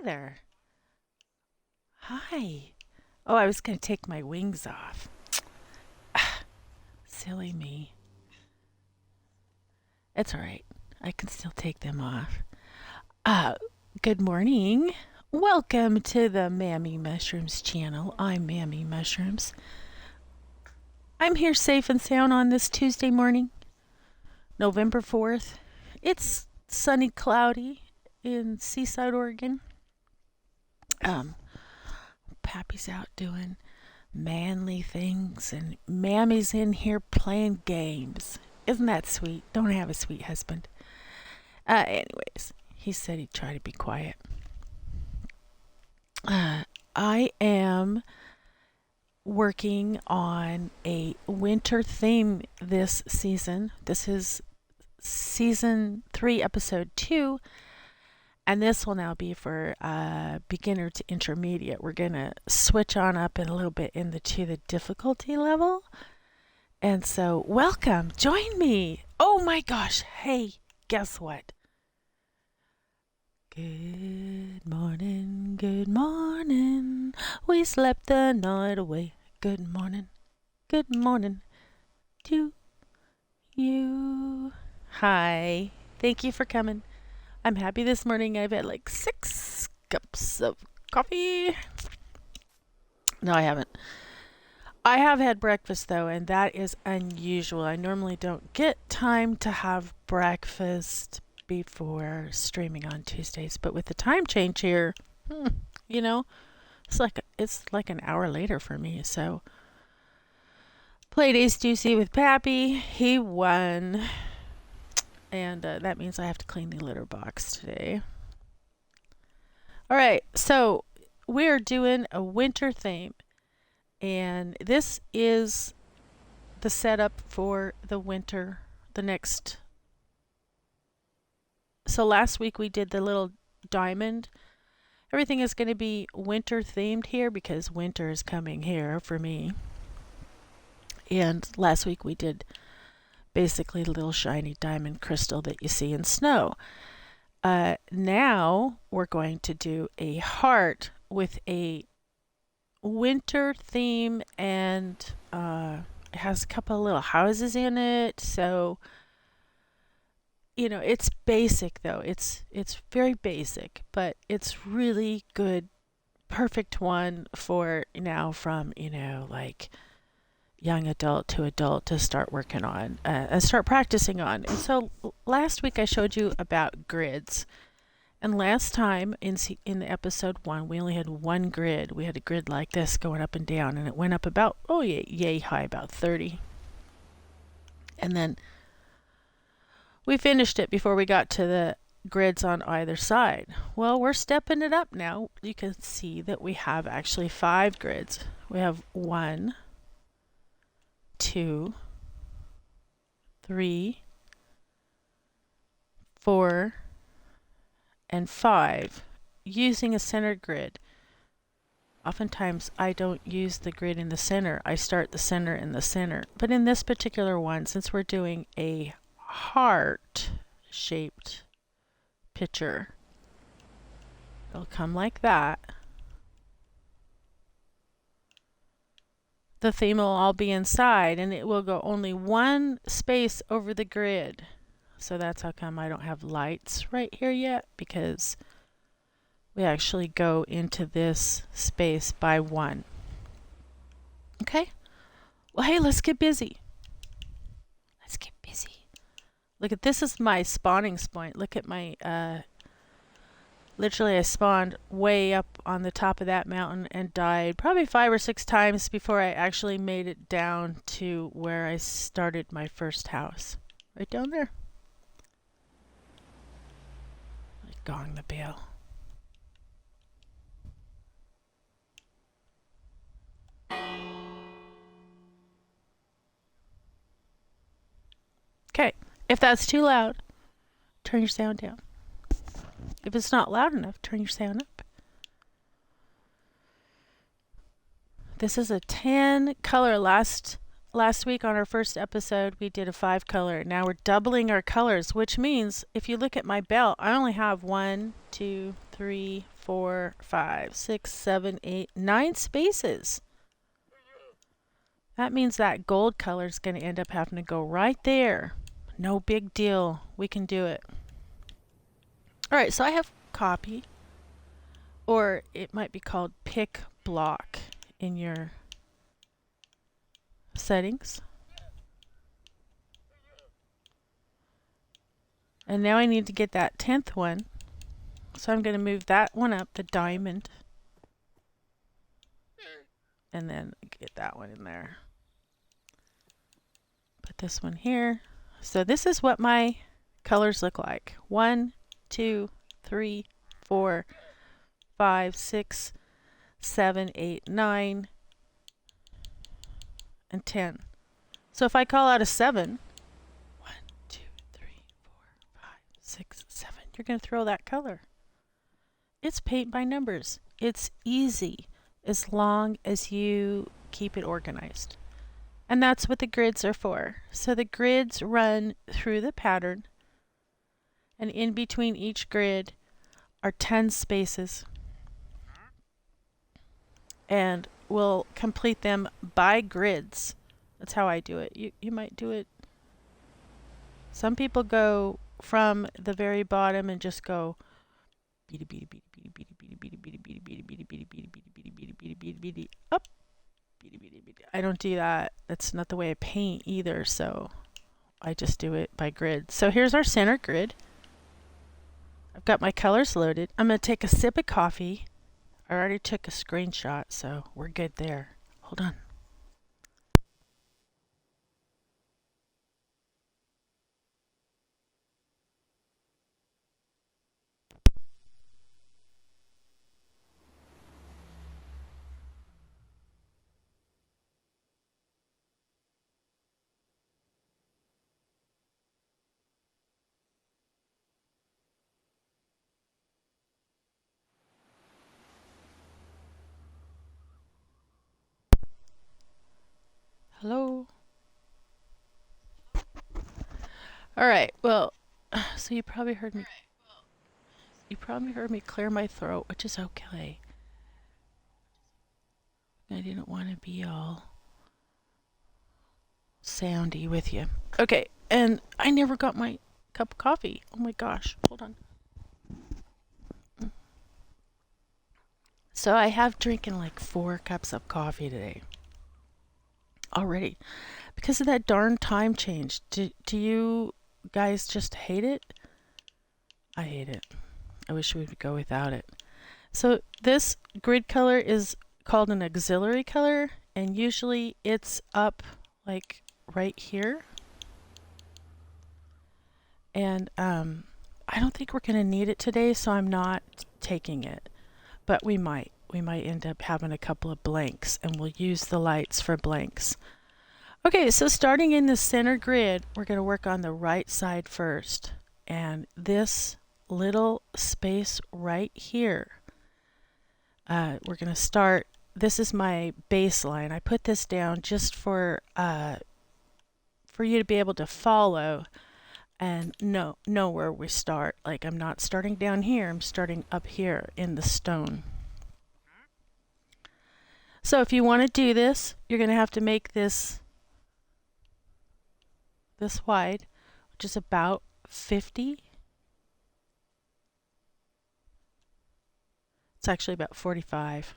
there. Hi. Oh, I was going to take my wings off. Silly me. It's all right. I can still take them off. Uh, Good morning. Welcome to the Mammy Mushrooms channel. I'm Mammy Mushrooms. I'm here safe and sound on this Tuesday morning, November 4th. It's sunny, cloudy in Seaside, Oregon. Pappy's out doing manly things, and Mammy's in here playing games. Isn't that sweet? Don't I have a sweet husband? Anyways, he said he'd try to be quiet. I am working on a winter theme this season. This is season 3, episode 2, and this will now be for beginner to intermediate. We're going to switch on up in a little bit to the difficulty level. And so, welcome, join me. Oh my gosh, hey, guess what? Good morning, good morning. We slept the night away. Good morning to you. Hi, thank you for coming. I'm happy this morning. I've had like 6 cups of coffee. No, I haven't. I have had breakfast though, and that is unusual. I normally don't get time to have breakfast before streaming on Tuesdays, but with the time change here, you know, it's like an hour later for me. So played Ace Juicy with Pappy. He won, and that means I have to clean the litter box today. All right, so we're doing a winter theme, and this is the setup for the winter. The next. So last week we did the little diamond. Everything is going to be winter themed here because winter is coming here for me. And last week we did basically the little shiny diamond crystal that you see in snow. Now we're going to do a heart with a winter theme, and it has a couple of little houses in it. So it's basic though. It's very basic, but it's really good, perfect one for now from like young adult to start working on and start practicing on. And so last week I showed you about grids. And last time in the episode 1, we only had one grid. We had a grid like this going up and down, and it went up about, yay high, about 30. And then we finished it before we got to the grids on either side. Well, we're stepping it up now. You can see that we have actually 5 grids. We have 1, 2, 3, 4, and 5 using a center grid. Oftentimes I don't use the grid in the center. I start the center in the center. But in this particular one, since we're doing a heart shaped picture, it'll come like that. The theme will all be inside, and it will go only one space over the grid. So that's how come I don't have lights right here yet, because we actually go into this space by 1. Okay? Well, hey, let's get busy. Let's get busy. Look at this is my spawning point. Look at my literally I spawned way up on the top of that mountain and died probably 5 or 6 times before I actually made it down to where I started my first house. Right down there. Gong the bell. Okay, if that's too loud, turn your sound down. If it's not loud enough, turn your sound up. This is a tan color. Last last week on our first episode, we did a 5 color. Now we're doubling our colors, which means if you look at my belt, I only have 1, 2, 3, 4, 5, 6, 7, 8, 9 spaces. That means that gold color is going to end up having to go right there. No big deal. We can do it. All right, so I have copy, or it might be called pick block in your settings. And now I need to get that 10th one. So I'm going to move that one up, the diamond. And then get that one in there. Put this one here. So this is what my colors look like. 1, 2, 3, 4, 5, 6, 7, 8, 9, and 10. So if I call out a 7, 1, 2, 3, 4, 5, 6, 7, you're going to throw that color. It's paint by numbers. It's easy as long as you keep it organized. And that's what the grids are for. So the grids run through the pattern, and in between each grid are 10 spaces. And we'll complete them by grids. That's how I do it. You might do it. Some people go from the very bottom and just go up. I don't do that. That's not the way I paint either, so I just do it by grid. So here's our center grid. I've got my colors loaded. I'm going to take a sip of coffee. I already took a screenshot, so we're good there. Hold on. Hello? All right, well, so you probably heard me clear my throat, which is okay. I didn't want to be all soundy with you. Okay, and I never got my cup of coffee. Oh my gosh, hold on. So I have drinking like 4 cups of coffee today already because of that darn time change. Do you guys just hate it? I hate it. I wish we would go without it. So this grid color is called an auxiliary color, and usually it's up like right here. And I don't think we're going to need it today, so I'm not taking it. But we might. We might end up having a couple of blanks, and we'll use the lights for blanks. Okay, so starting in the center grid, we're going to work on the right side first. And this little space right here, we're going to start. This is my baseline. I put this down just for you to be able to follow and know where we start. Like, I'm not starting down here, I'm starting up here in the stone. So if you want to do this, you're going to have to make this wide, which is about 50. It's actually about 45,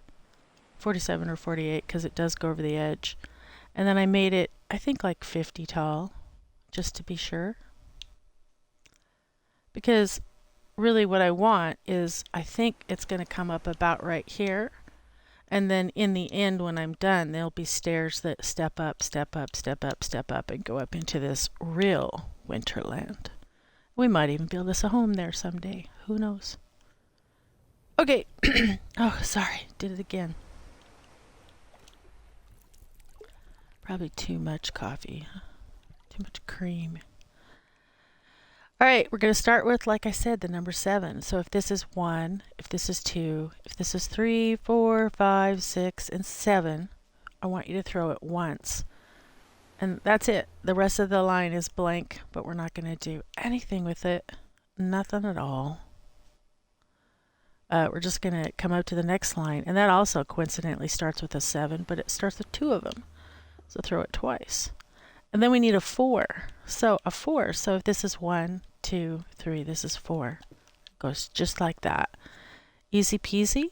47 or 48 because it does go over the edge. And then I made it, I think, like 50 tall, just to be sure. Because really what I want is, I think it's going to come up about right here. And then in the end, when I'm done, there'll be stairs that step up, step up, step up, step up, and go up into this real winterland. We might even build us a home there someday. Who knows? Okay. Oh, sorry. Did it again. Probably too much coffee. Too much cream. All right, we're going to start with, like I said, the number 7. So if this is 1, if this is 2, if this is 3, 4, 5, 6, and 7, I want you to throw it once. And that's it. The rest of the line is blank, but we're not going to do anything with it. Nothing at all. We're just going to come up to the next line. And that also coincidentally starts with a 7, but it starts with 2 of them. So throw it twice. And then we need a 4. So a 4. So if this is 1, 2, 3, this is 4. It goes just like that. Easy peasy.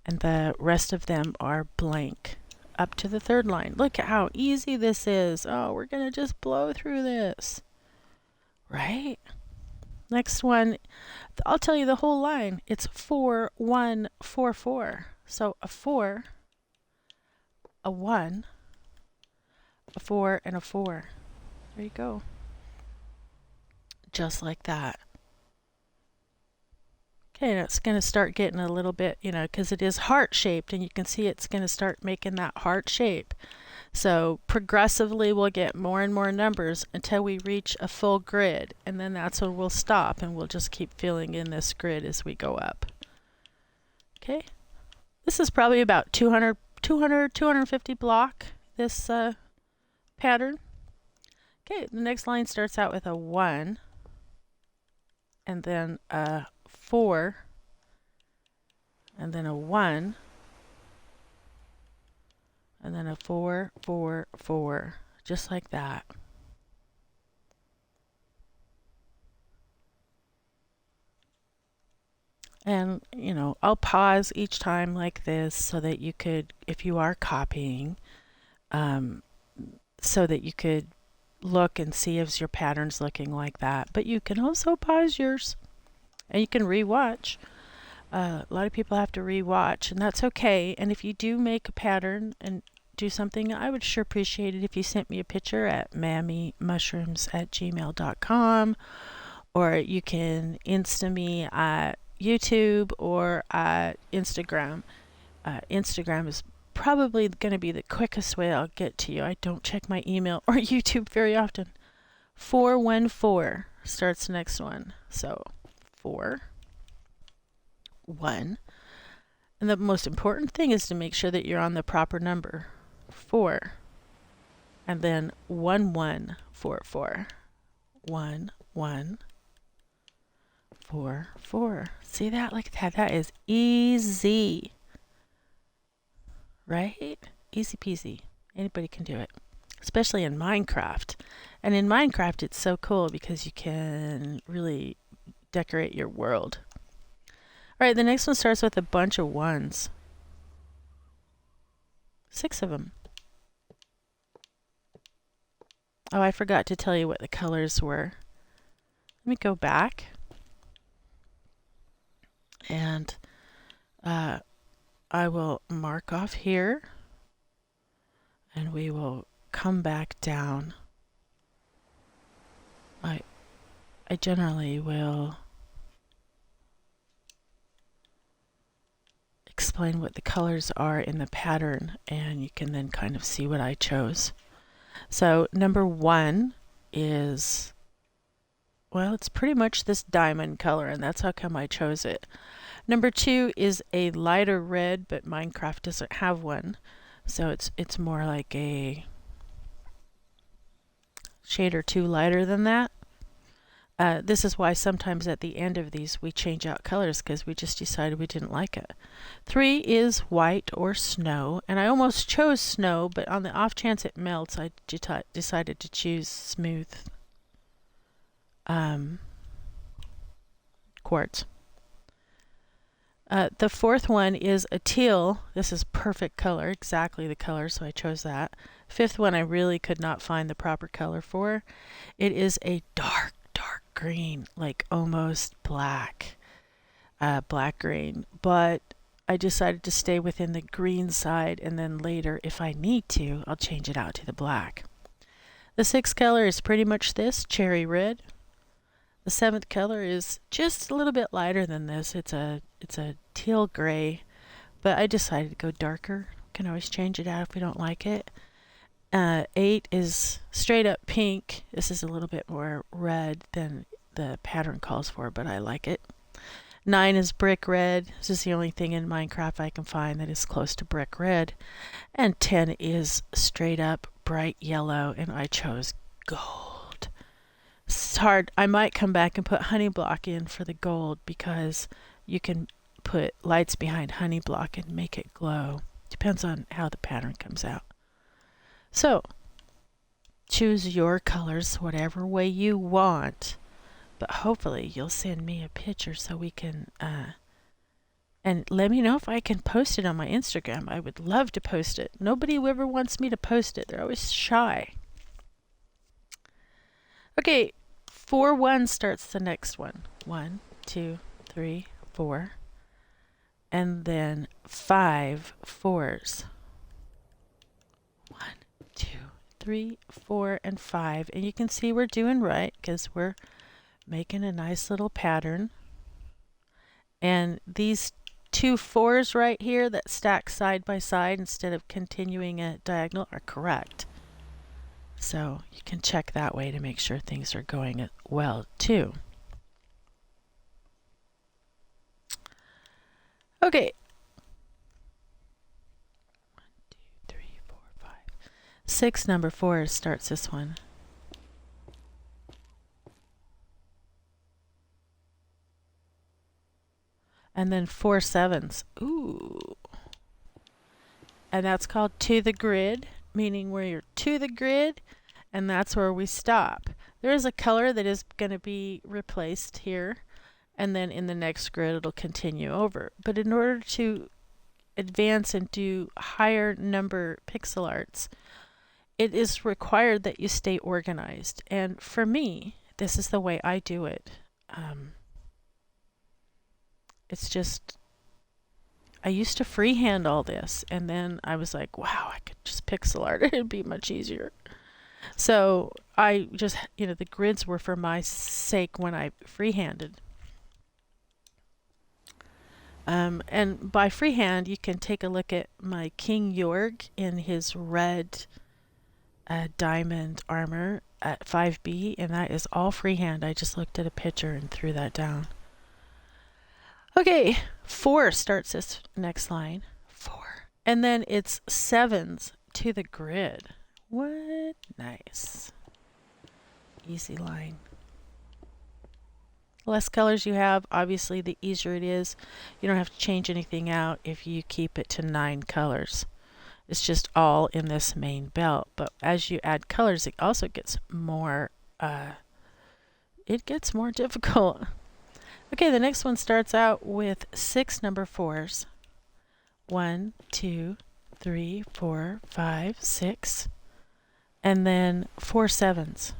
And the rest of them are blank. Up to the third line. Look at how easy this is. Oh, we're going to just blow through this. Right? Next one, I'll tell you the whole line. It's 4, 1, 4, 4. So a 4, a 1, a 4, and a 4. There you go. Just like that. Okay, and it's going to start getting a little bit, because it is heart-shaped, and you can see it's going to start making that heart shape. So progressively we'll get more and more numbers until we reach a full grid, and then that's when we'll stop, and we'll just keep filling in this grid as we go up. Okay, this is probably about 250 block, this pattern. Okay, the next line starts out with a 1, and then a 4, and then a 1, and then a 4, 4, 4, just like that. And, I'll pause each time like this so that you could, if you are copying, so that you could look and see if your pattern's looking like that. But you can also pause yours. And you can rewatch. A lot of people have to rewatch, and that's okay. And if you do make a pattern and do something, I would sure appreciate it if you sent me a picture at mammymushrooms@gmail.com, or you can Insta me at YouTube or at Instagram. Instagram is probably going to be the quickest way I'll get to you. I don't check my email or YouTube very often. 414 starts the next one. So 4, 1, and the most important thing is to make sure that you're on the proper number. 4, and then 1, 1, 4, 4, 1, 1, 4, 4. See that? Like that. That is easy, right? Easy peasy. Anybody can do it, especially in Minecraft. And in Minecraft, it's so cool because you can really decorate your world. All right, the next one starts with a bunch of 1s. 6 of them. Oh, I forgot to tell you what the colors were. Let me go back. And I will mark off here. And we will come back down. I generally will explain what the colors are in the pattern, and you can then kind of see what I chose. So number 1 is, well, it's pretty much this diamond color, and that's how come I chose it. Number 2 is a lighter red, but Minecraft doesn't have one, so it's more like a shade or 2 lighter than that. This is why sometimes at the end of these we change out colors, because we just decided we didn't like it. 3 is white or snow, and I almost chose snow, but on the off chance it melts, I decided to choose smooth quartz. The 4th one is a teal. This is perfect color, exactly the color, so I chose that. 5th one I really could not find the proper color for. It is a dark green, like almost black, black green, but I decided to stay within the green side, and then later, if I need to, I'll change it out to the black. The 6th color is pretty much this, cherry red. The 7th color is just a little bit lighter than this. It's a teal gray, but I decided to go darker. Can always change it out if we don't like it. 8 is straight up pink. This is a little bit more red than the pattern calls for, but I like it. 9 is brick red. This is the only thing in Minecraft I can find that is close to brick red. And 10 is straight up bright yellow, and I chose gold. It's hard. I might come back and put honey block in for the gold because you can put lights behind honey block and make it glow. Depends on how the pattern comes out. So choose your colors whatever way you want, but hopefully you'll send me a picture so we can and let me know if I can post it on my Instagram. I would love to post it. Nobody ever wants me to post it. They're always shy. Okay, 4-1 starts the next one. 1, 2, 3, 4. And then 5 4s. 1, 2, 3, 4, and 5. And you can see we're doing right because we're making a nice little pattern. And these 2 4s right here that stack side by side instead of continuing a diagonal are correct. So you can check that way to make sure things are going well too. Okay. 1, 2, 3, 4, 5. 6 number 4 starts this one. And then 4 7s. Ooh. And that's called to the grid, meaning where you're to the grid, and that's where we stop. There is a color that is going to be replaced here, and then in the next grid it'll continue over. But in order to advance and do higher number pixel arts, it is required that you stay organized. And for me, this is the way I do it. It's just, I used to freehand all this, and then I was like, wow, I could just pixel art. It'd be much easier. So I just, the grids were for my sake when I freehanded. And by freehand, you can take a look at my King York in his red diamond armor at 5B, and that is all freehand. I just looked at a picture and threw that down. Okay, 4 starts this next line. 4. And then it's 7s to the grid. What? Nice. Easy line. The less colors you have, obviously, the easier it is. You don't have to change anything out if you keep it to 9 colors. It's just all in this main belt. But as you add colors, it also gets more, difficult. Okay, the next one starts out with 6 number 4s. 1, 2, 3, 4, 5, 6. And then 4 7s.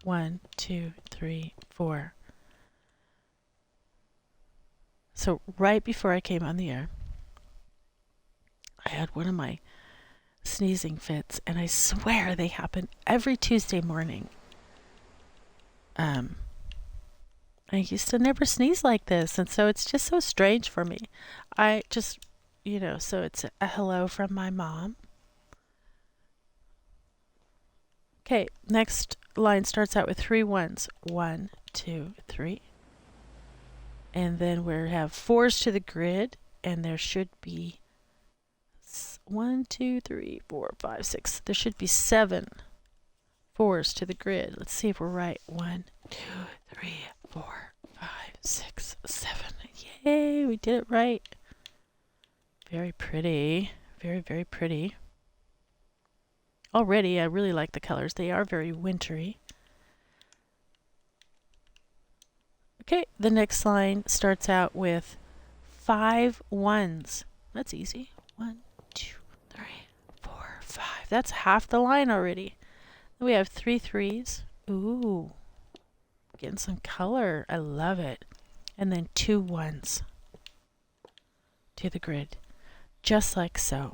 1, 2, 3, 4. So right before I came on the air, I had one of my sneezing fits, and I swear they happen every Tuesday morning. I used to never sneeze like this, and so it's just so strange for me. I just, so it's a hello from my mom. Okay, next line starts out with 3 1s. 1, 2, 3. And then we have 4s to the grid, and there should be 1, 2, 3, 4, 5, 6. There should be 7 4s to the grid. Let's see if we're right. 1, 2, 3, 4, 5, 6, 7. Yay, we did it right. Very pretty. Very, very pretty. Already, I really like the colors. They are very wintry. Okay, the next line starts out with 5 1s. That's easy. 1, 2, 3, 4, 5. That's half the line already. Then we have 3 3s. Ooh, getting some color. I love it. And then 2 1s to the grid, just like so.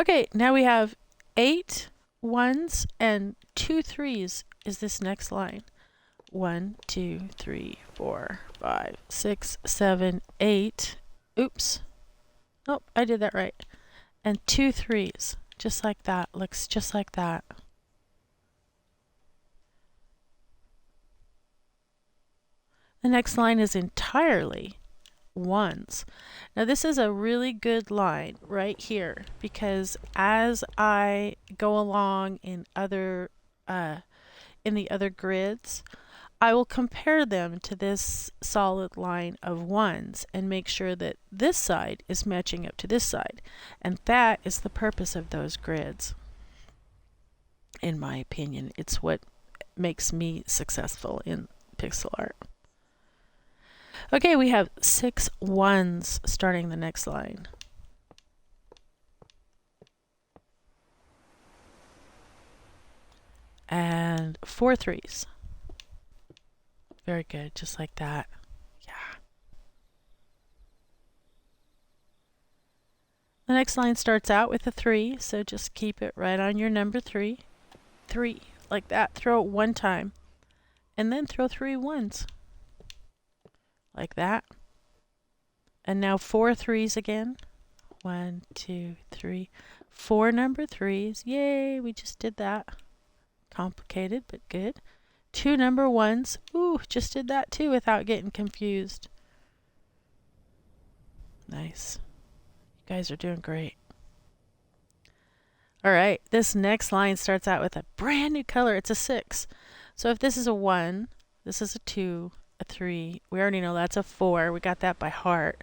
Okay, now we have 8 1s and 2 3s is this next line. 1, 2, 3, 4, 5, 6, 7, 8. Oops. Nope, I did that right. And 2 3s, just like that. Looks just like that. The next line is entirely ones. Now this is a really good line right here, because as I go along in the other grids, I will compare them to this solid line of ones and make sure that this side is matching up to this side. And that is the purpose of those grids. In my opinion, it's what makes me successful in Pixelart. Okay, we have 6 ones starting the next line. And 4 threes. Very good, just like that. Yeah. The next line starts out with a 3, so just keep it right on your number 3. 3, like that. Throw it 1 time. And then throw 3 ones. Like that. And now 4 threes again. 1, 2, 3. 4 number 3s. Yay, we just did that. Complicated, but good. 2 number 1s. Ooh, just did that too without getting confused. Nice. You guys are doing great. All right, this next line starts out with a brand new color. It's a 6. So if this is a 1, this is a 2, a 3. We already know that's a 4. We got that by heart.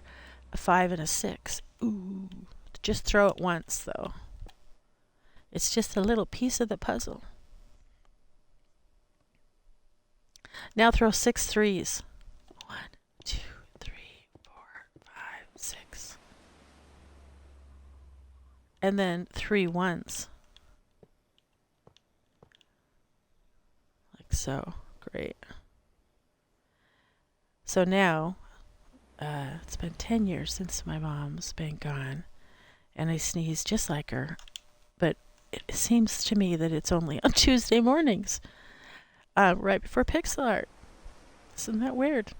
A 5 and a 6. Ooh, just throw it once though. It's just a little piece of the puzzle. Now throw 6 threes. 1, 2, 3, 4, 5, 6. And then 3 ones. Like so. Great. So now, it's been 10 years since my mom's been gone, and I sneeze just like her, but it seems to me that it's only on Tuesday mornings. Right before Pixelart. Isn't that weird?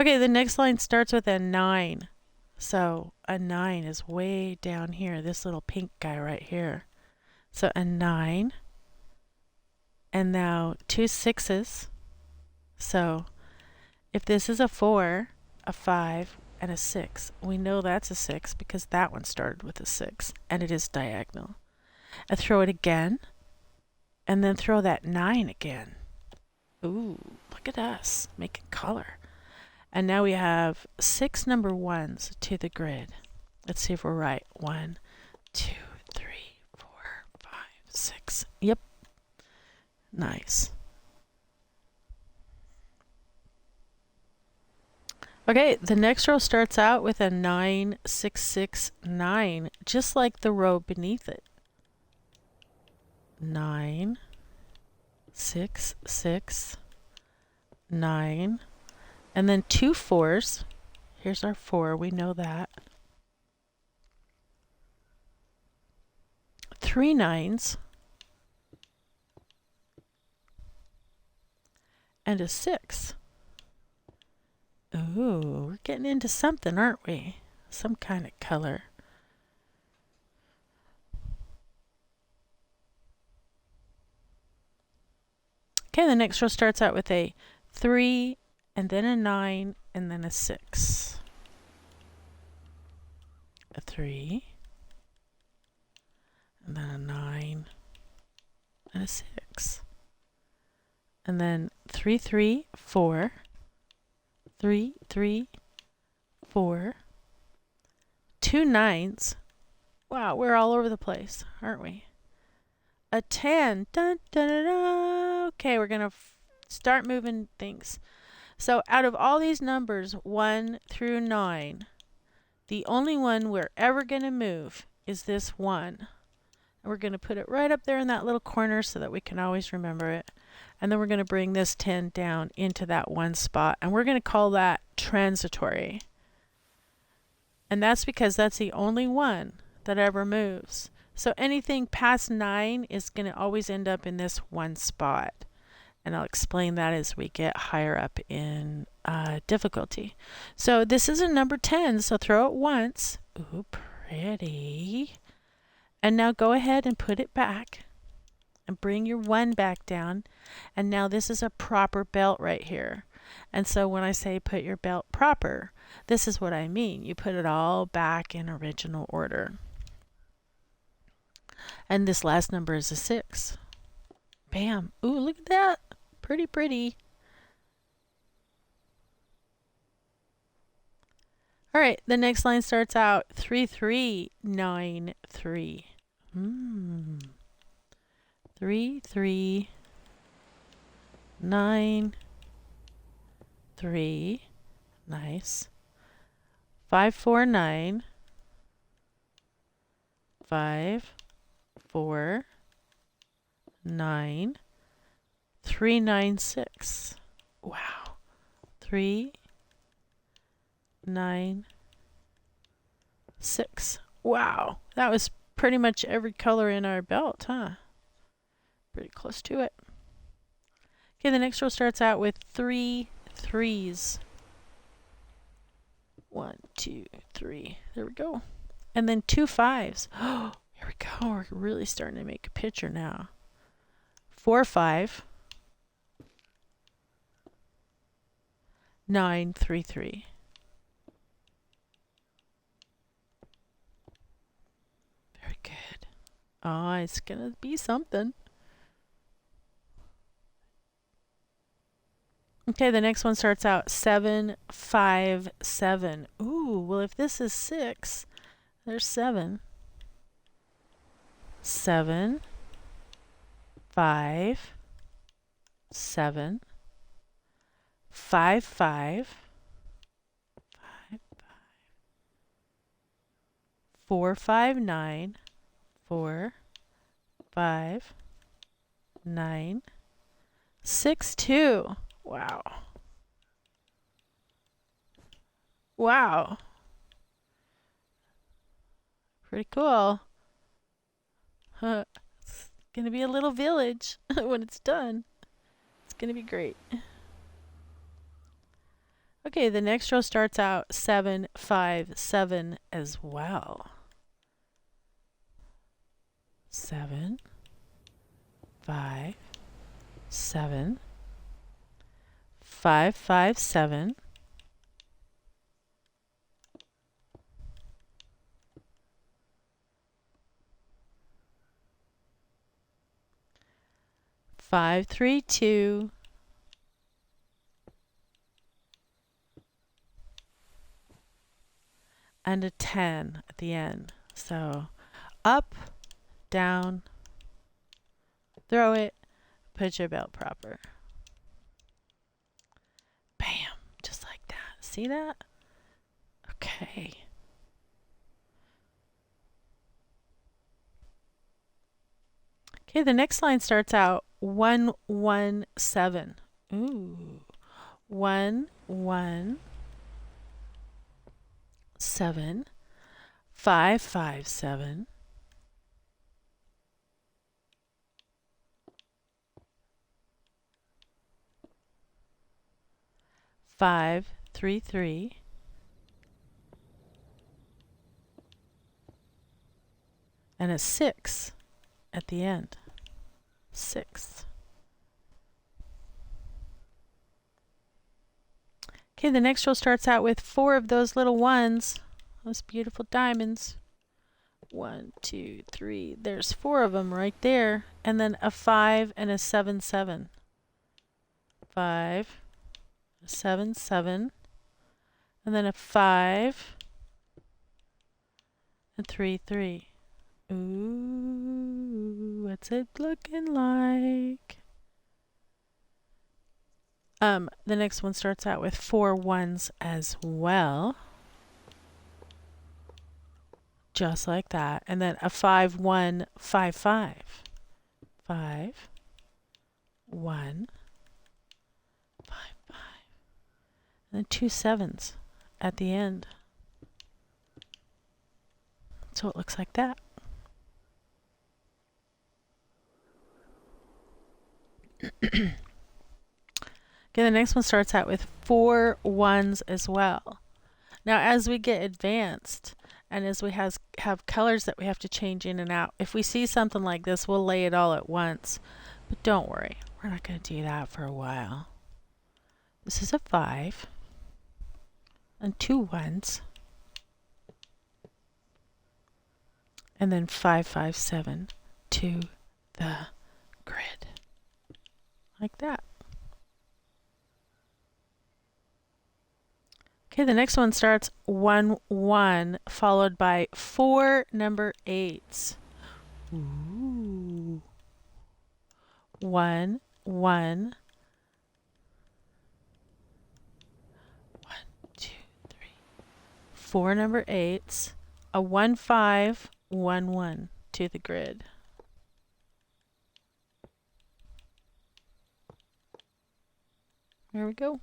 Okay, the next line starts with a 9. So a 9 is way down here, this little pink guy right here. So a 9. And now 2 6s. So if this is a 4, a 5, and a 6, we know that's a 6 because that one started with a 6, and it is diagonal. I throw it again. And then throw that 9 again. Ooh, look at us making color. And now we have 6 number 1s to the grid. Let's see if we're right. 1, 2, 3, 4, 5, 6. Yep. Nice. Okay, the next row starts out with a 9, 6, 6, 9, just like the row beneath it. 9, 6, 6, 9, and then 2 4s. Here's our 4, we know that. 3 9s, and a 6. Ooh, we're getting into something, aren't we? Some kind of color. Okay, the next row starts out with a 3, and then a 9, and then a 6. A 3, and then a 9, and a 6. And then 3, 3, 4, 3, 3, 4, 2 9s. Wow, we're all over the place, aren't we? A 10. Dun, dun, dun, dun. Okay, we're going to start moving things. So out of all these numbers, 1 through 9, the only one we're ever going to move is this 1. And we're going to put it right up there in that little corner so that we can always remember it. And then we're going to bring this 10 down into that 1 spot. And we're going to call that transitory. And that's because that's the only one that ever moves. So anything past 9 is going to always end up in this 1 spot. And I'll explain that as we get higher up in difficulty. So this is a number 10, so throw it once. Ooh, pretty. And now go ahead and put it back. And bring your 1 back down. And now this is a proper belt right here. And so when I say put your belt proper, this is what I mean. You put it all back in original order. And this last number is a 6. Bam. Ooh, look at that. Pretty, pretty. All right, the next line starts out 3393. 3393. Nice. 549. 549. 396. Wow. 396. Wow. That was pretty much every color in our belt, huh? Pretty close to it. Okay, the next row starts out with 3 3s. 1, 2, 3. There we go. And then 2 5s. Oh, here we go. We're really starting to make a picture now. 4 5. 9 3 3. Very good. Oh, it's gonna be something. Okay, the next one starts out 7 5 7. Ooh, well if this is 6, there's 7. 7 5 7 5 5 5 4 5 9 4 5 9 6 2. Wow. Wow. Pretty cool. It's going to be a little village when it's done. It's going to be great. Okay, the next row starts out 7 5 7 as well. 7 5 7 5 5 7 5 3 2 and a 10 at the end. So up, down, throw it, put your belt proper. Bam, just like that. See that? Okay. Okay, the next line starts out 1 1 7. Ooh. 1 1 7 5 5 7 5 3 3 and a 6 at the end. 6. Okay, the next row starts out with 4 of those little ones, those beautiful diamonds. 1 2 3. There's 4 of them right there, and then a 5 and a 7 7. 5 7 7, and then a 5 and 3 3. Ooh, what's it looking like? The next one starts out with 4 1s as well. Just like that. And then a 5 1 5 5. 5 1 5 5. And then 2 7s at the end. So it looks like that. Okay, the next one starts out with 4 1s as well. Now, as we get advanced and as we have colors that we have to change in and out, if we see something like this, we'll lay it all at once. But don't worry, we're not going to do that for a while. This is a 5 and 2 ones. And then 5, 5, 7 to the grid. Like that. Okay, the next one starts 1, 1, followed by 4 number 8s. Ooh. 1, 1. 1, 2, 3. 4 number 8s. A 1, 5, 1, 1 to the grid. There we go.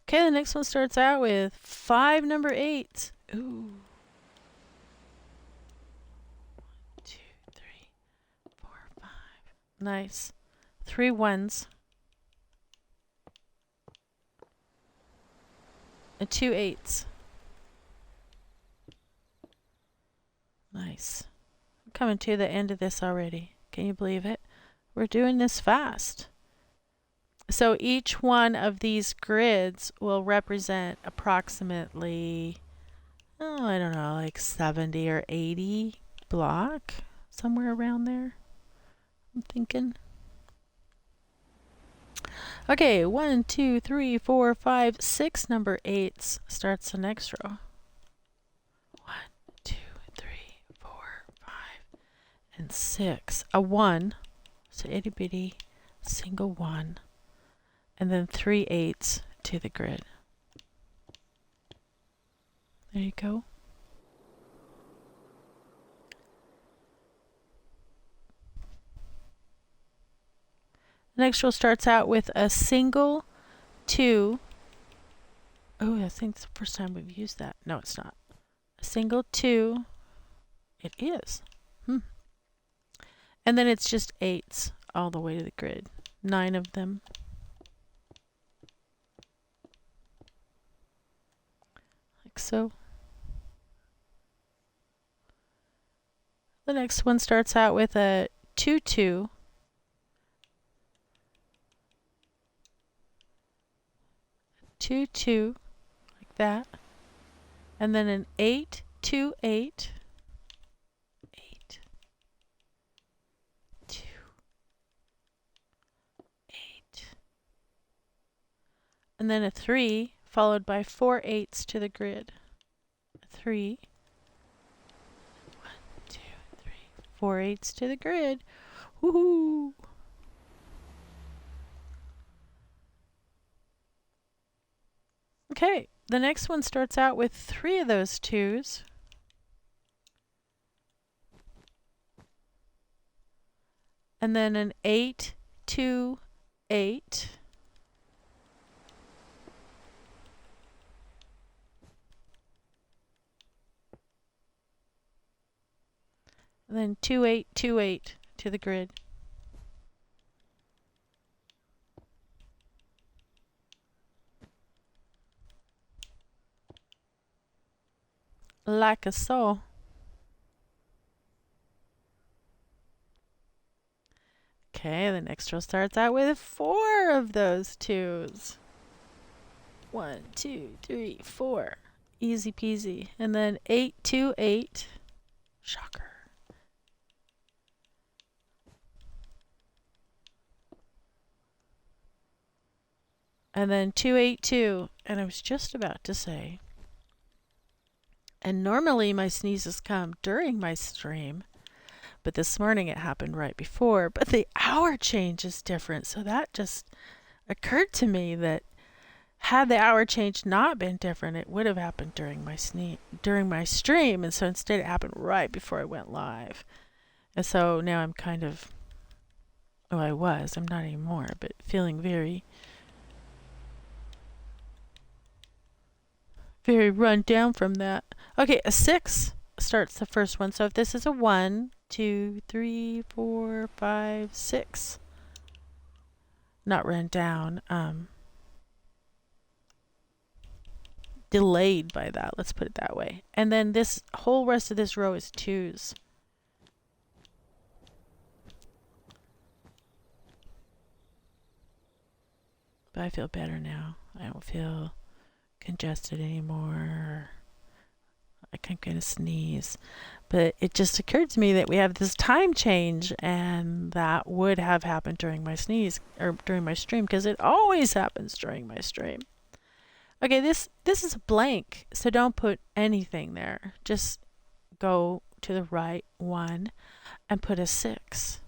Okay, the next one starts out with 5 number 8s. Ooh. 1, 2, 3, 4, 5. Nice. 3 ones. And 2 8s. Nice. I'm coming to the end of this already. Can you believe it? We're doing this fast. So each one of these grids will represent approximately, oh, I don't know, like 70 or 80 block, somewhere around there, I'm thinking. Okay, 1, 2, 3, 4, 5, 6 number 8s starts the next row. 1, 2, 3, 4, 5, and 6. A 1, so itty bitty, single 1. And then 3 8s to the grid. There you go. Next row starts out with a single 2. Oh, I think it's the first time we've used that. No, it's not. A single 2. It is. And then it's just 8s all the way to the grid. 9 of them. Like so. The next one starts out with a 2 2. 2 2, like that. And then an 8 2 8. 8 2 8. And then a 3 followed by 4 8s to the grid. 3. 1, 2, 3, 4 8s to the grid. Woohoo! Okay, the next one starts out with 3 of those 2s. And then an 8 2 8. And then 2 8 2 8 to the grid. Like a so. Okay, the next row starts out with 4 of those 2s. 1 2 3 4. Easy peasy. And then 8 2 8. Shocker. And then 2 8 2. And I was just about to say, and normally my sneezes come during my stream, but this morning it happened right before. But the hour change is different, so that just occurred to me that had the hour change not been different, it would have happened during my stream, and so instead it happened right before I went live. And so now I'm kind of, oh, I'm not anymore, but feeling very, very run down from that. Okay, a 6 starts the first one. So if this is a 1, 2, 3, 4, 5, 6. Not run down. Delayed by that. Let's put it that way. And then this whole rest of this row is 2s. But I feel better now. I don't feel congested anymore. I can kind of sneeze. But it just occurred to me that we have this time change, and that would have happened during my sneeze or during my stream, because it always happens during my stream. Okay, this is a blank, so don't put anything there. Just go to the right one and put a 6.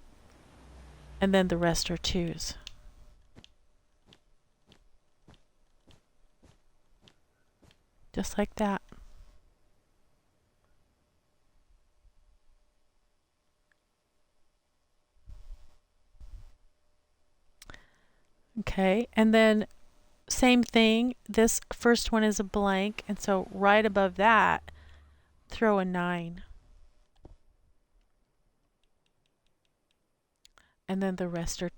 And then the rest are 2s. Just like that. Okay, and then same thing. This first one is a blank, and so right above that, throw a 9. And then the rest are,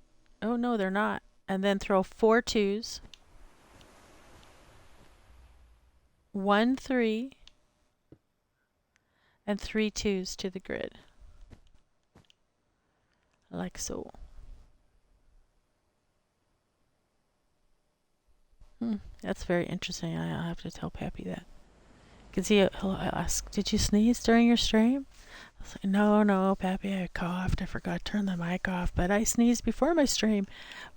oh no, they're not. And then throw 4 2s, 1 3, and 3 2s to the grid. Like so. That's very interesting. I'll have to tell Pappy that. Because he'll ask, did you sneeze during your stream? I was like, no, Pappy, I coughed. I forgot to turn the mic off, but I sneezed before my stream.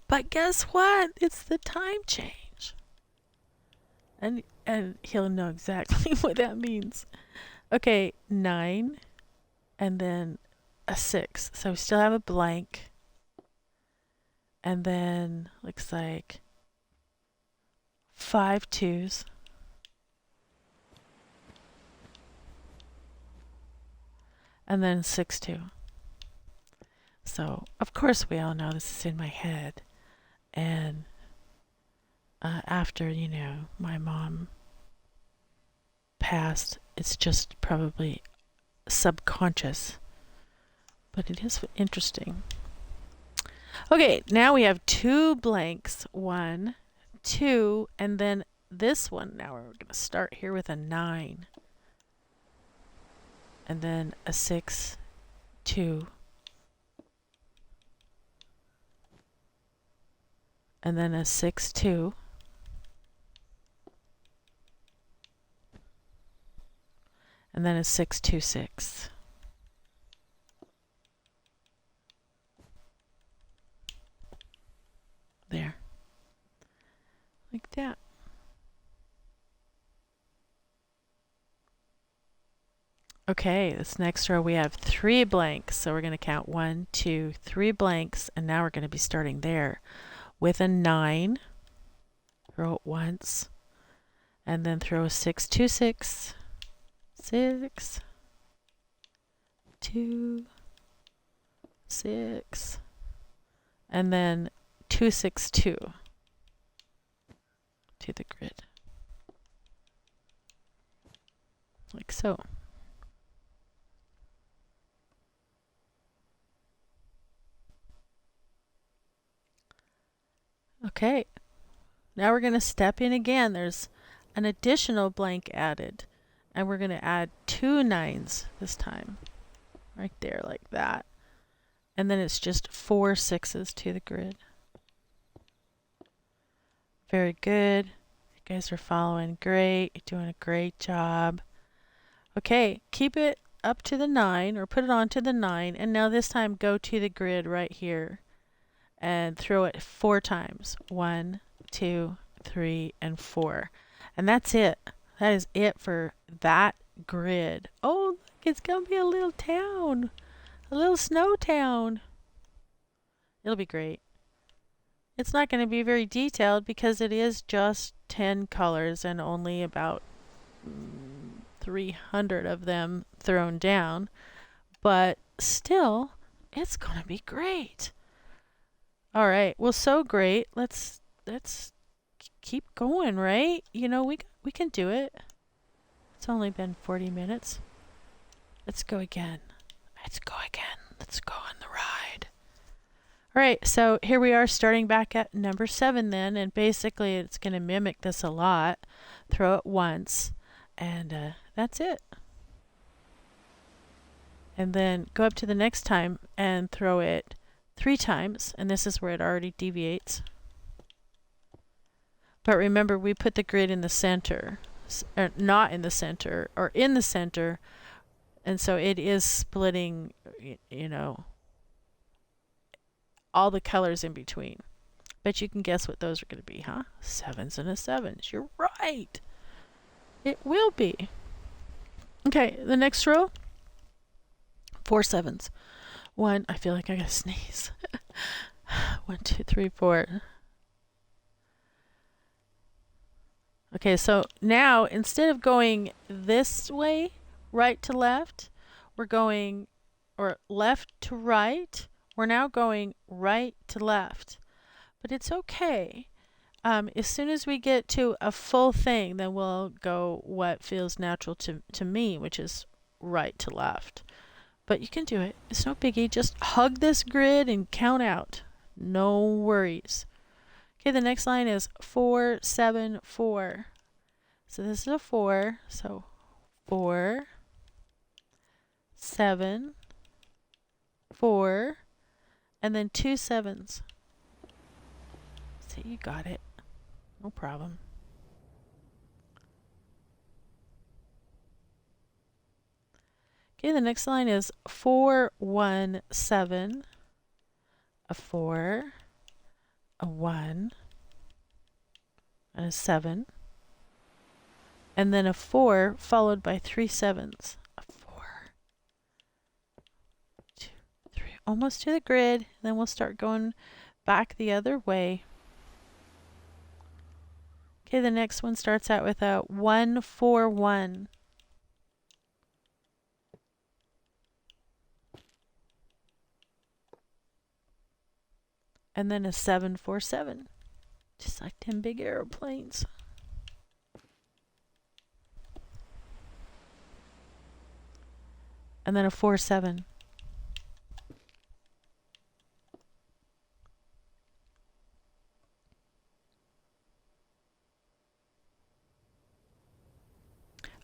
But guess what? It's the time change. And he'll know exactly what that means. Okay, 9, and then a 6. So we still have a blank. And then looks like 5 2s. And then 6 2. So, of course, we all know this is in my head. And after, my mom passed, it's just probably subconscious. But it is interesting. Okay, now we have 2 blanks. 1, 2, and then this one. Now we're going to start here with a 9. And then a 6 2. And then a 6 2. And then a 6 2 6. There. Like that. Okay, this next row we have 3 blanks. So we're going to count 1, 2, 3 blanks. And now we're going to be starting there with a 9. Throw it once. And then throw a 6 2 6. 6 2 6. And then 2 6 2 to the grid. Like so. Okay, now we're going to step in again. There's an additional blank added, and we're going to add 2 9s this time. Right there, like that. And then it's just 4 6s to the grid. Very good. You guys are following great. You're doing a great job. Okay, keep it up to the 9, or put it onto the 9, and now this time go to the grid right here and throw it 4 times. 1, 2, 3, and 4. And that's it. That is it for that grid. Oh, look, it's going to be a little town. A little snow town. It'll be great. It's not going to be very detailed because it is just 10 colors and only about 300 of them thrown down. But still, it's going to be great. All right. Well, so great. Let's keep going, right? We can do it. It's only been 40 minutes. Let's go again. Let's go again. Let's go on the ride. All right. So here we are starting back at number 7 then, and basically it's going to mimic this a lot. Throw it once, and that's it. And then go up to the next time and throw it 3 times, and this is where it already deviates. But remember, we put the grid in the center, or not in the center, or in the center, and so it is splitting, you know, all the colors in between. Bet you can guess what those are going to be, huh? 7s and a 7s. You're right. It will be. Okay, the next row, 4 7s. One, I feel like I gotta sneeze. 1, 2, 3, 4. Okay, so now instead of going this way, right to left, we're going, or left to right, we're now going right to left. But it's okay. As soon as we get to a full thing, then we'll go what feels natural to me, which is right to left. But you can do it. It's no biggie. Just hug this grid and count out. No worries. Okay, the next line is 4 7 4. So this is a 4. So 4 7 4, and then 2 7s. See, you got it. No problem. Okay, the next line is 4 1 7, a 4, a 1, and a 7, and then a 4 followed by 3 7s. A 4, 2, 3, almost to the grid. Then we'll start going back the other way. Okay, the next one starts out with a 1 4 1. And then a 7 4 7. Just like them big airplanes. And then a 4 7.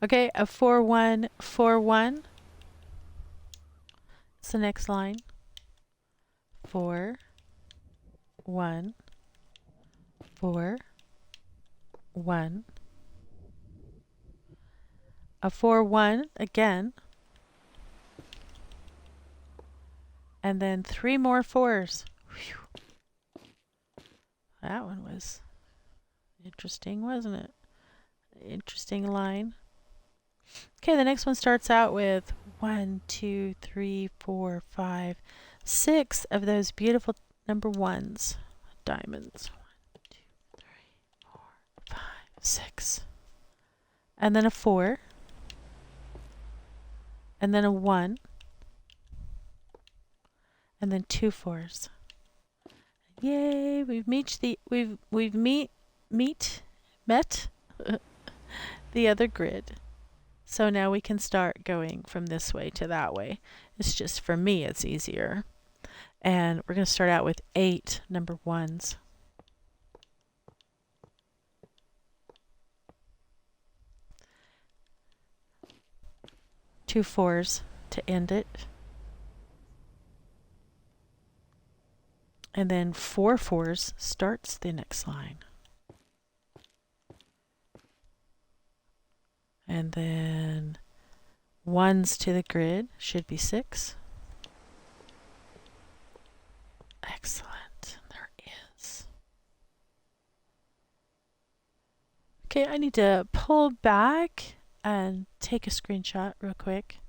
Okay, a 4 1 4 1. It's the next line. 4 1 4 1. A 4 1 again. And then 3 more 4s. Whew. That one was interesting, wasn't it? Interesting line. Okay, the next one starts out with 1 2 3 4 5 6 of those beautiful number 1s. Diamonds. 1 2 3 4 5 6. And then a 4. And then a 1. And then 2 4s. Yay! We've met the other grid. So now we can start going from this way to that way. It's just, for me, it's easier. And we're going to start out with 8 number 1s. Two 4s to end it. And then 4 4s starts the next line. And then 1s to the grid should be 6. Excellent. There is. Okay, I need to pull back and take a screenshot real quick.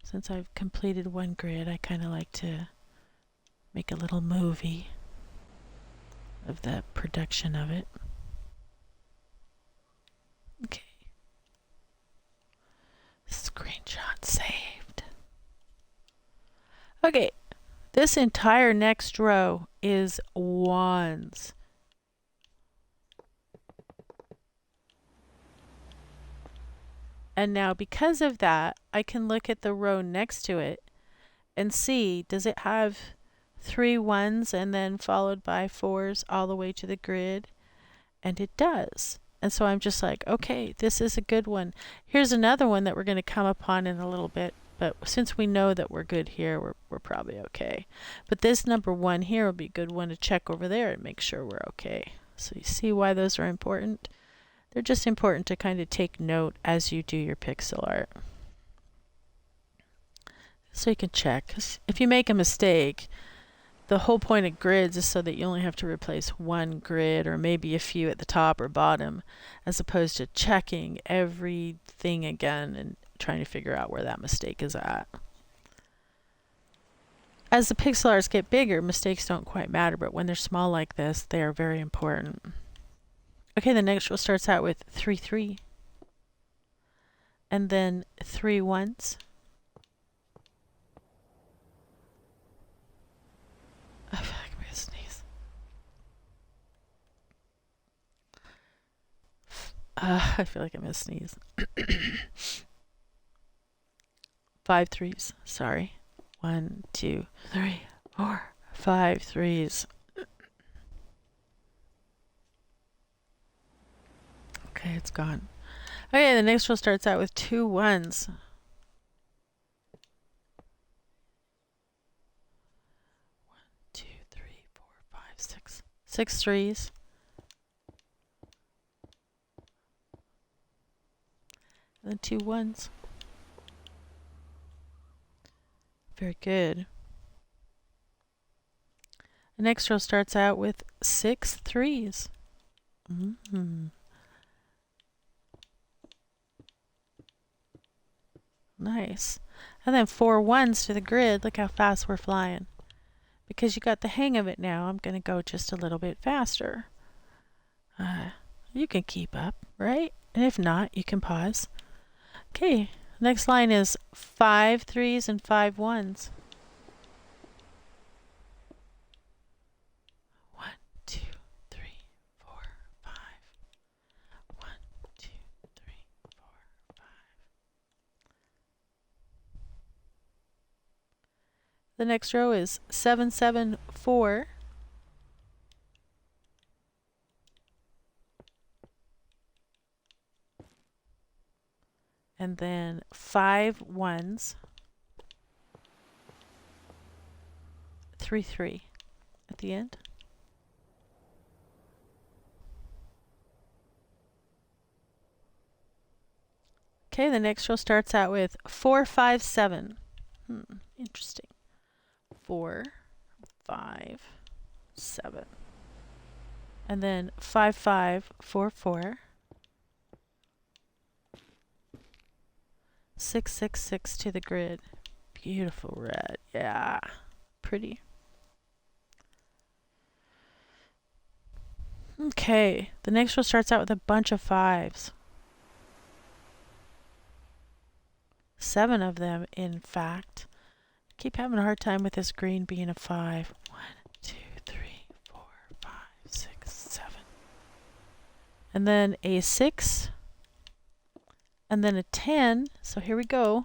Since I've completed one grid, I kind of like to make a little movie of the production of it. Okay. Screenshot saved. Okay, this entire next row is 1s. And now because of that, I can look at the row next to it and see, does it have 3 1s and then followed by 4s all the way to the grid? And it does. And so I'm just like, okay, this is a good one. Here's another one that we're going to come upon in a little bit. But since we know that we're good here, we're probably okay. But this number 1 here will be a good one to check over there and make sure we're okay. So you see why those are important? They're just important to kind of take note as you do your pixel art. So you can check. 'Cause if you make a mistake, the whole point of grids is so that you only have to replace one grid or maybe a few at the top or bottom, as opposed to checking everything again and trying to figure out where that mistake is at. As the pixel arts get bigger, mistakes don't quite matter, but when they're small like this, they are very important. Okay, the next row starts out with 3, 3, and then 3 ones. I feel like I'm gonna sneeze. I feel like I'm gonna sneeze. 5 threes. Sorry. 1, 2, 3, 4, 5 threes. Okay, it's gone. Okay, the next row starts out with 2 ones. 1, 2, 3, 4, 5, 6. 6 threes. And then 2 ones. Very good. The next row starts out with 6 threes. Nice. And then 4 ones to the grid. Look how fast we're flying. Because you got the hang of it now, I'm going to go just a little bit faster. You can keep up, right? And if not, you can pause. Okay, next line is 5 threes and 5 ones. 1, 2, 3, 4, 5. 1, 2, 3, 4, 5. The next row is 7, 7, 4. And then 5 ones. 3, 3 at the end. Okay, the next row starts out with 4, 5, 7. Interesting. 4, 5, 7. And then 5, 5, 4, 4. 6, 6, 6 to the grid. Beautiful red. Yeah. Pretty. Okay, the next row starts out with a bunch of 5s. 7 of them, in fact. Keep having a hard time with this green being a 5. 1, 2, 3, 4, 5, 6, 7. And then a 6. And then a 10. So here we go.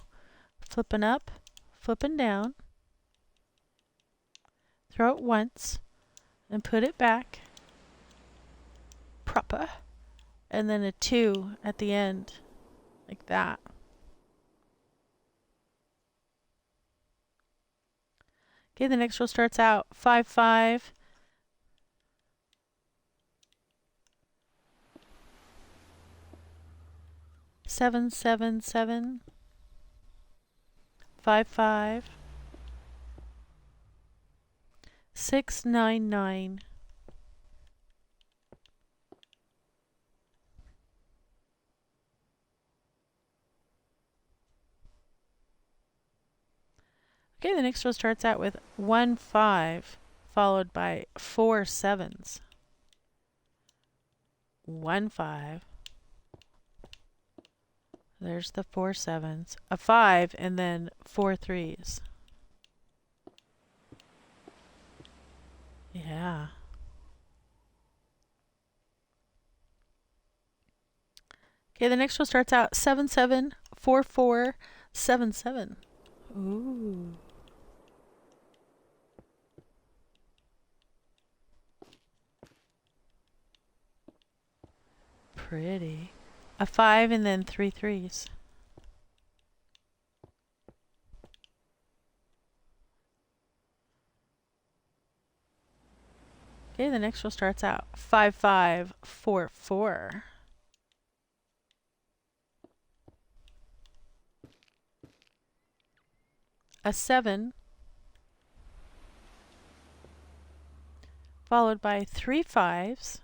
Flipping up, flipping down. Throw it once and put it back. Proper. And then a 2 at the end. Like that. Okay, the next row starts out 5, 5. 7, 7, 7. 5, 5. 6, 9, 9. Okay, the next row starts out with 1, 5, followed by 4 7s. 1, 5. There's the 4 7s. A 5 and then 4 3s. Yeah. Okay, the next row starts out 7 7, 4 4, 7 7. Ooh. Pretty. A 5 and then 3 3s. Okay, the next row starts out 5, 5, 4, 4. A 7, followed by 3 5s,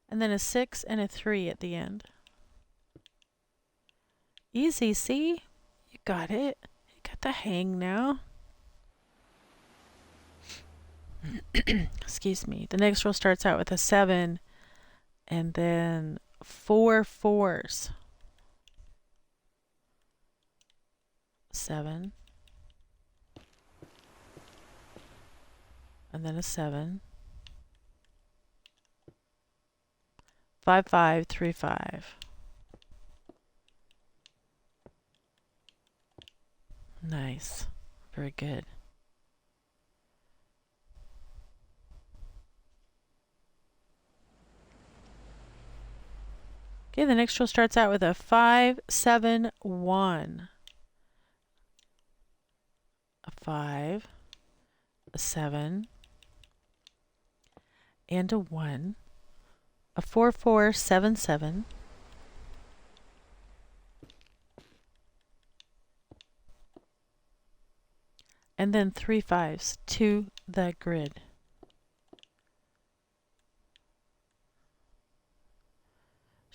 and then a 6 and a 3 at the end. Easy, see? You got it. You got the hang now. Excuse me. The next row starts out with a 7 and then 4 4s. 7 and then a 7. 5 5 3 5. Nice. Very good. Okay, the next row starts out with a 5 7 1. A 5, a 7, and a 1. A 4 4 7 7. And then 3 5s to the grid.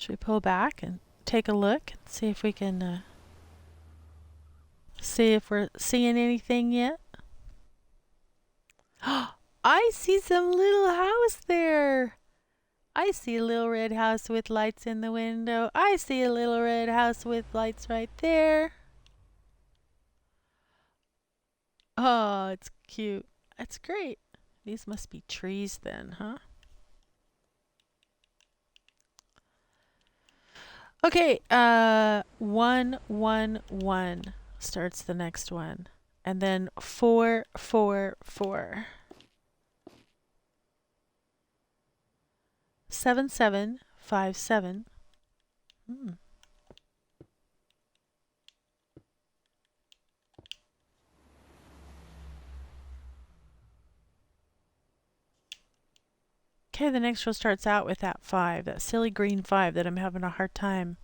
Should we pull back and take a look and see if we can see if we're seeing anything yet? I see some little house there. I see a little red house with lights in the window. I see a little red house with lights right there. Oh, it's cute. That's great. These must be trees then, huh? Okay, 1 1 1 starts the next one. And then 4 4 4. 7 7 5 7. Okay, the next row starts out with that 5, that silly green 5 that I'm having a hard time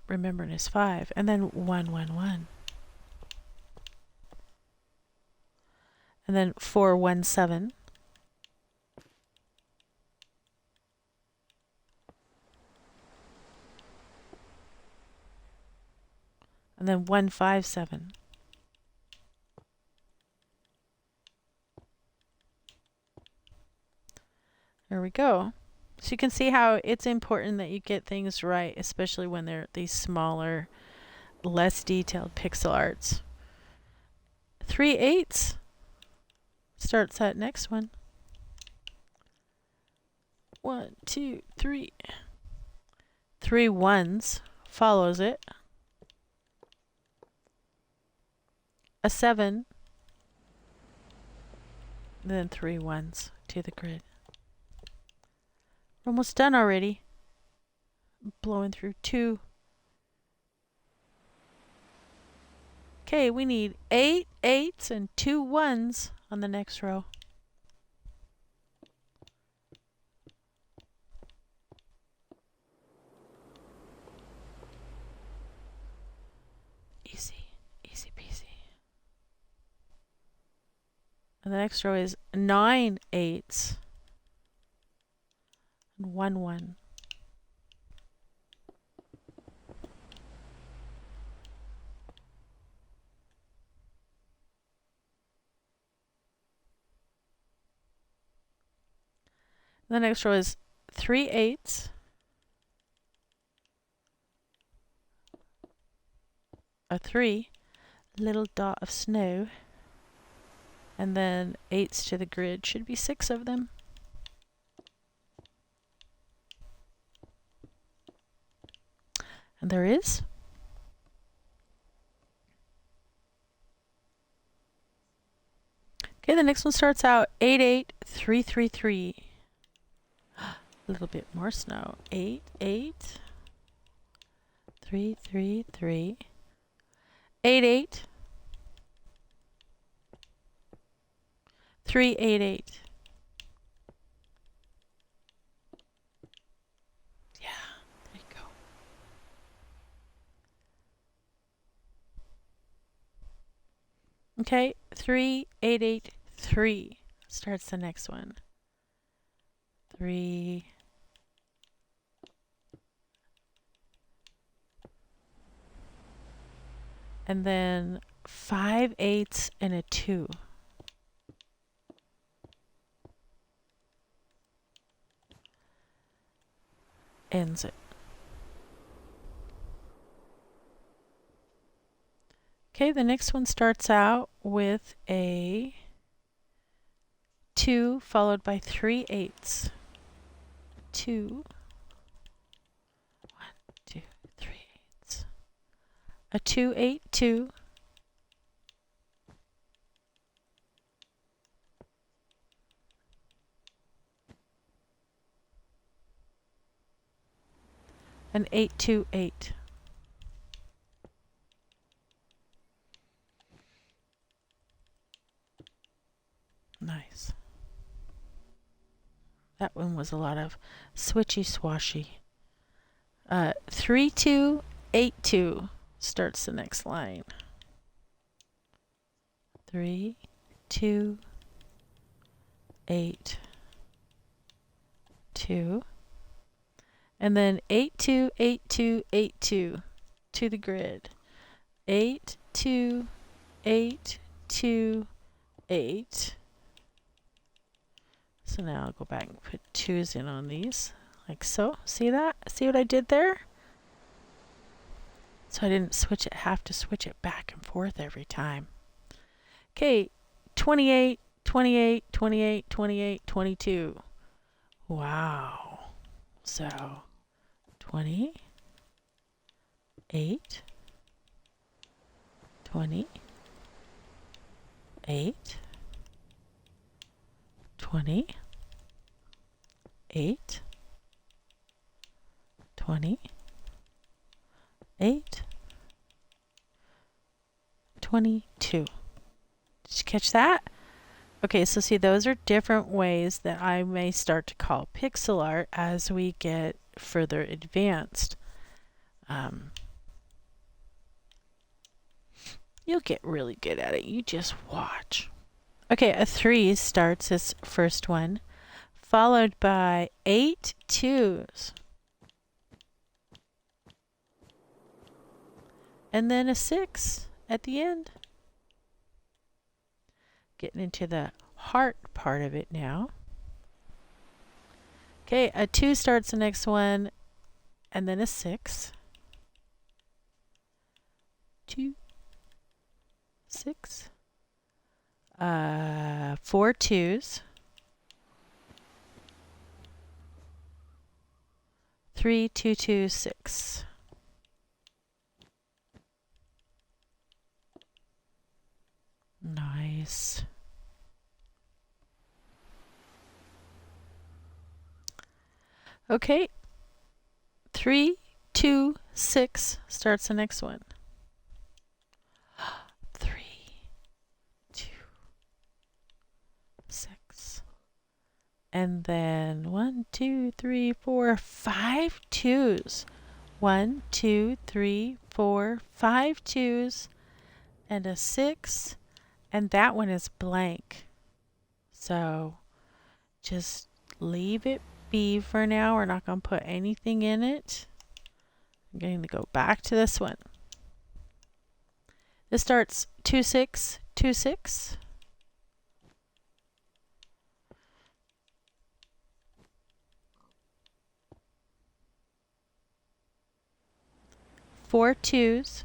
remembering is 5. And then 1 1 1. And then 4 1 7. And then 1 5 7. There we go. So you can see how it's important that you get things right, especially when they're these smaller, less detailed pixel arts. 3 8s starts that next one. 1 2 3. 3 1s follows it. A 7. And then 3 1s to the grid. We're almost done already. Blowing through 2. Okay, we need 8 8s and 2 1s on the next row. Easy, easy peasy. And the next row is 9 8s and 1 1. The next row is 3 8s, a 3, little dot of snow, and then 8s to the grid. Should be 6 of them. And there is. Okay, the next one starts out 8 8 3 3 3. A little bit more snow. 8 8 3 3 3. 8 8 388. Yeah, there you go. Okay, 3883 starts the next one. 3. And then 5 8s and a 2. Ends it. Okay, the next one starts out with a 2 followed by 3 8s. 2, 1, 2, 3 8s. A 2 8 2. An 8 2 8. Nice. That one was a lot of switchy swashy. 3 2 8 2 starts the next line. 3 2 8 2. And then 8 2 8 2 8 2 to the grid. 8 2 8 2 8. So now I'll go back and put 2's in on these, like so. See that? See what I did there? So I didn't have to switch it back and forth every time. Okay, 28, 28, 28, 28, 22. Wow. So 20, 8, 20, 8, 20, 8, 20, 8, 22. Did you catch that? Okay, so see, those are different ways that I may start to call Pixelart as we get further advanced. You'll get really good at it. You just watch. Okay, a 3 starts as first one, followed by 8 2's. And then a 6 at the end. Getting into the heart part of it now. Okay, a 2 starts the next one, and then a 6. 2, 6. 4 2's. 3 2 2 6. Nice. Okay. 3 2 6 starts the next one. 3 2 6. And then 1 2 3 4 5 2's. 1 2 3 4 5 2's and a 6, and that one is blank. So just leave it be for now. We're not going to put anything in it. I'm going to go back to this one. This starts 2 6 2 6. 4 2's.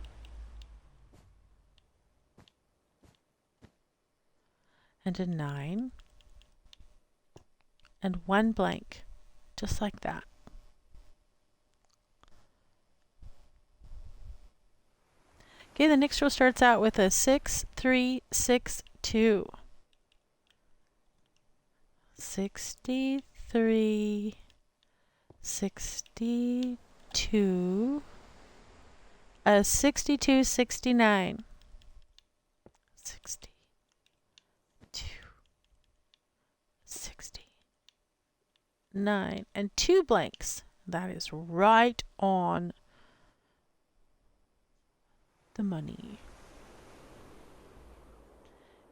And a 9. And 1 blank. Just like that. Okay, the next row starts out with a 6 3 6 2. 63 62. A 62 69. 62 9, and 2 blanks. That is right on the money.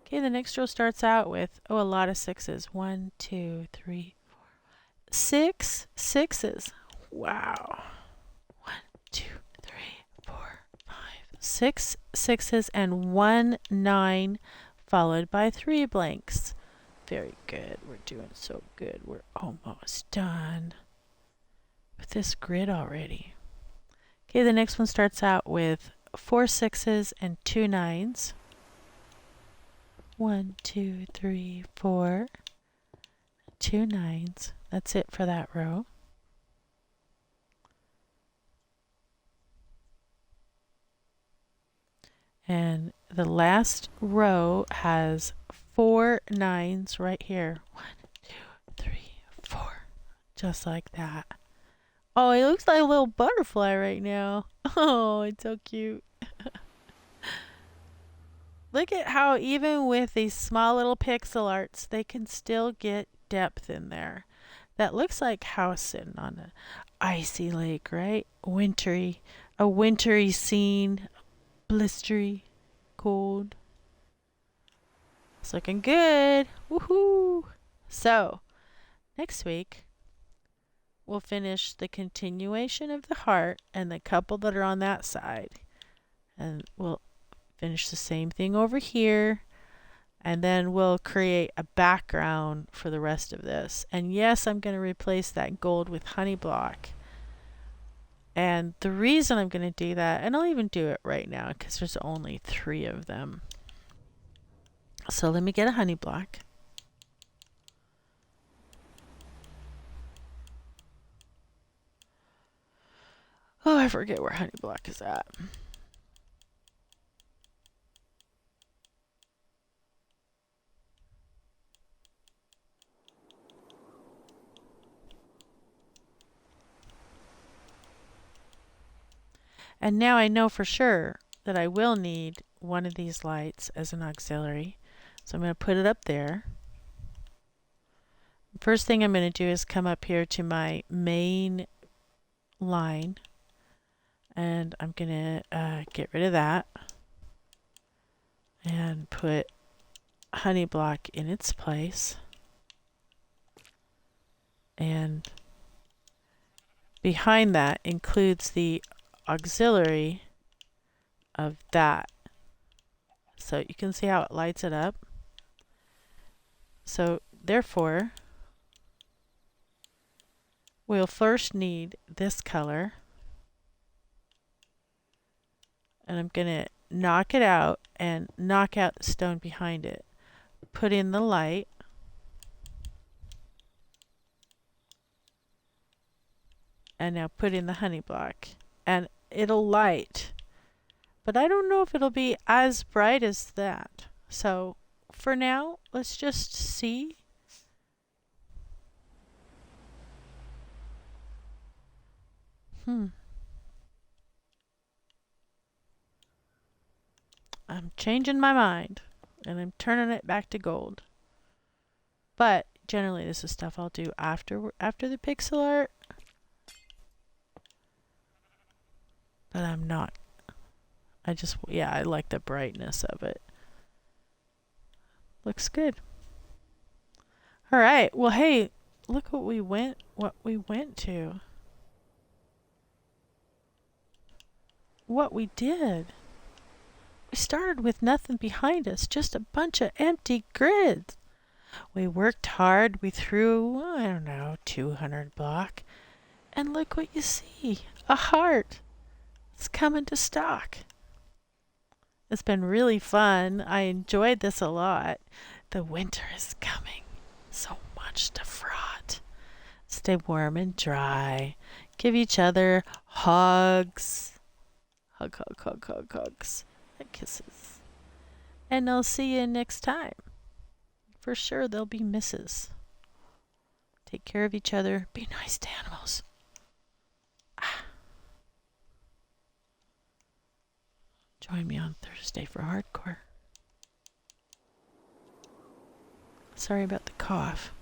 Okay, the next row starts out with, a lot of 6s. 1, 2, 3, 6 6s. Wow. 1, 2, 3, 4, 5, 6 6s and 1 9 followed by 3 blanks. Very good. We're doing so good. We're almost done with this grid already. Okay, the next one starts out with 4 6s and 2 9s. 1, 2, 3, 4. 2 9s. That's it for that row. And the last row has 4 9s right here. 1, 2, 3, 4. Just like that. Oh, it looks like a little butterfly right now. Oh, it's so cute. Look at how even with these small little pixel arts, they can still get depth in there. That looks like house sitting on an icy lake, right? Wintry, a wintry scene, blistery, cold. It's looking good. Woohoo! So, next week, we'll finish the continuation of the heart and the couple that are on that side. And we'll finish the same thing over here. And then we'll create a background for the rest of this. And yes, I'm going to replace that gold with honey block. And the reason I'm going to do that, and I'll even do it right now because there's only 3 of them. So let me get a honey block. Oh, I forget where honey block is at. And now I know for sure that I will need one of these lights as an auxiliary. So I'm going to put it up there. First thing I'm going to do is come up here to my main line. And I'm going to get rid of that. And put honey block in its place. And behind that includes the auxiliary of that. So you can see how it lights it up. So therefore, we'll first need this color. And I'm going to knock it out and knock out the stone behind it. Put in the light. And now put in the honey block. And it'll light. But I don't know if it'll be as bright as that. So for now, let's just see. I'm changing my mind. And I'm turning it back to gold. But generally this is stuff I'll do after the pixel art. But I'm not. I like the brightness of it. Looks good. All right. Well, hey, look what we went to. What we did. We started with nothing behind us, just a bunch of empty grids. We worked hard. We threw, I don't know, 200 block. And look what you see. A heart. It's coming to stock. It's been really fun. I enjoyed this a lot. The winter is coming. So much to fraught. Stay warm and dry. Give each other hugs. Hugs. And kisses. And I'll see you next time. For sure there'll be misses. Take care of each other. Be nice to animals. Join me on Thursday for hardcore. Sorry about the cough.